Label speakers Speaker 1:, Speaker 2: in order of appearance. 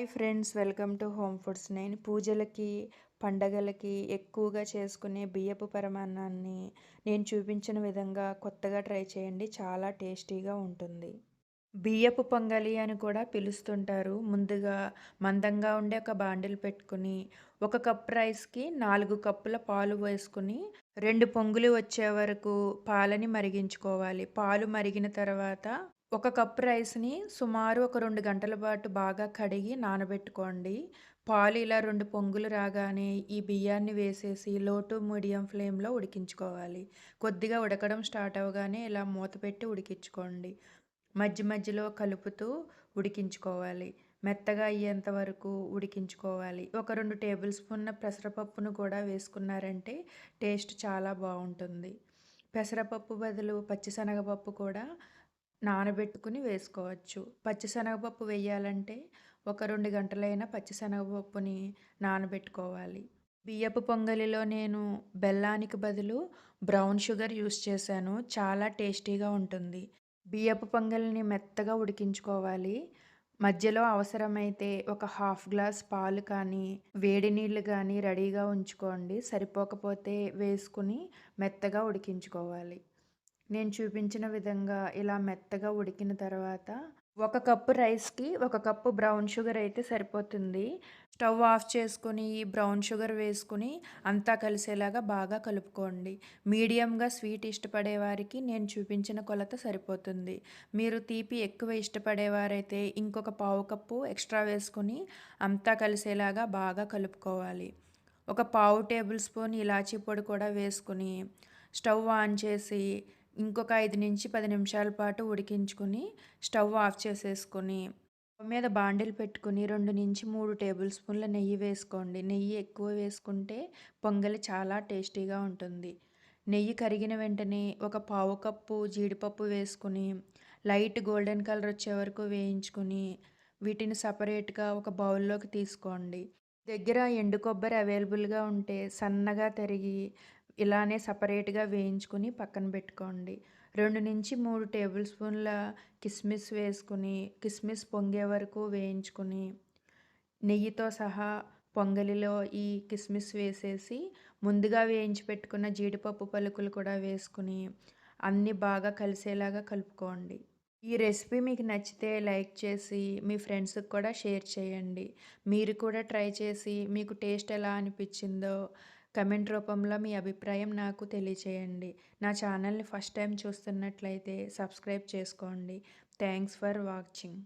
Speaker 1: Hi friends, welcome to home foods. నేను పూజలకి, పండగలకి ఎక్కువగా చేసుకునే బియ్యపు పరమాన్నాన్ని నేను చూపించిన విధంగా కొత్తగా ట్రై చేయండి. చాలా టేస్టీగా ఉంటుంది. బియ్యపు పొంగలి అని కూడా పిలుస్తుంటారు. ముందుగా మందంగా ఉండే ఒక బాండిల్ పెట్టుకుని, ఒక కప్ రైస్‌కి 4 కప్పుల పాలు వేసుకుని, 2 పొంగులు వచ్చే వరకు పాలని మరిగించుకోవాలి. పాలు మరిగిన తర్వాత ఒక కప్ రైస్‌ని సుమారు ఒక 2 గంటల పాటు బాగా కడిగి నానబెట్టుకోండి. పాలు ఇలా 2 పొంగులు రాగానే ఈ బియ్యాన్ని వేసేసి లో టు మీడియం ఫ్లేమ్‌లో ఉడికించుకోవాలి. కొద్దిగా ఉడకడం స్టార్ట్ అవ్వగానే ఇలా మూత పెట్టి ఉడికించుకోండి. మధ్యలో కలుపుతూ ఉడికించుకోవాలి. మెత్తగా అయ్యేంత వరకు ఉడికించుకోవాలి. ఒక 2 టేబుల్ స్పూన్ల పెసరపప్పును కూడా వేసుకున్నారంటే టేస్ట్ చాలా బావుంటుంది. పెసరపప్పు బదులు పచ్చిశనగపప్పు కూడా నానబెట్టుకుని వేసుకోవచ్చు. పచ్చిశనగపప్పు వేయాలంటే ఒక 2 గంటలైనా పచ్చిశనగపప్పుని నానబెట్టుకోవాలి. బియ్యపు పొంగలిలో నేను బెల్లానికి బదులు బ్రౌన్ షుగర్ యూజ్ చేశాను. చాలా టేస్టీగా ఉంటుంది. బియ్యపు పొంగల్ని మెత్తగా ఉడికించుకోవాలి. మధ్యలో అవసరమైతే ఒక హాఫ్ గ్లాస్ పాలు కానీ, వేడి నీళ్ళు గానీ రెడీగా ఉంచుకోండి. సరిపోకపోతే వేసుకుని మెత్తగా ఉడికించుకోవాలి. నేను చూపించిన విధంగా ఇలా మెత్తగా ఉడికిన తర్వాత ఒక కప్పు రైస్‌కి ఒక కప్పు బ్రౌన్ షుగర్ అయితే సరిపోతుంది. స్టవ్ ఆఫ్ చేసుకొని ఈ బ్రౌన్ షుగర్ వేసుకొని అంతా కలిసేలాగా బాగా కలుపుకోండి. మీడియంగా స్వీట్ ఇష్టపడే వారికి నేను చూపించిన కొలత సరిపోతుంది. మీరు తీపి ఎక్కువ ఇష్టపడేవారైతే ఇంకొక పావు కప్పు ఎక్స్ట్రా వేసుకొని అంతా కలిసేలాగా బాగా కలుపుకోవాలి. ఒక పావు టేబుల్ స్పూన్ ఇలాచీ పొడి కూడా వేసుకొని స్టవ్ ఆన్ చేసి ఇంకొక 5-10 నిమిషాల పాటు ఉడికించుకొని స్టవ్ ఆఫ్ చేసేసుకొని స్టవ్ మీద బాండిల్ పెట్టుకుని 2-3 టేబుల్ స్పూన్ల నెయ్యి వేసుకోండి. నెయ్యి ఎక్కువ వేసుకుంటే పొంగలి చాలా టేస్టీగా ఉంటుంది. నెయ్యి కరిగిన వెంటనే ఒక పావు కప్పు జీడిపప్పు వేసుకుని లైట్ గోల్డెన్ కలర్ వచ్చే వరకు వేయించుకుని వీటిని సపరేట్‌గా ఒక బౌల్‌లోకి తీసుకోండి. దగ్గర ఎండు కొబ్బరి అవైలబుల్‌గా ఉంటే సన్నగా తరిగి ఇలానే సపరేట్‌గా వేయించుకొని పక్కన పెట్టుకోండి. 2-3 టేబుల్ స్పూన్ల కిస్మిస్ వేసుకుని, కిస్మిస్ పొంగే వరకు వేయించుకొని, నెయ్యితో సహా పొంగలిలో ఈ కిస్మిస్ వేసేసి, ముందుగా వేయించి పెట్టుకున్న జీడిపప్పు పలుకులు కూడా వేసుకుని, అన్నీ బాగా కలిసేలాగా కలుపుకోండి. ఈ రెసిపీ మీకు నచ్చితే లైక్ చేసి మీ ఫ్రెండ్స్‌కి కూడా షేర్ చేయండి. మీరు కూడా ట్రై చేసి మీకు టేస్ట్ ఎలా అనిపించిందో కమెంట్ రూపంలో మీ అభిప్రాయం నాకు తెలియచేయండి. నా ఛానల్‌ని ఫస్ట్ టైం చూస్తున్నట్లయితే సబ్స్క్రైబ్ చేసుకోండి. Thanks for watching.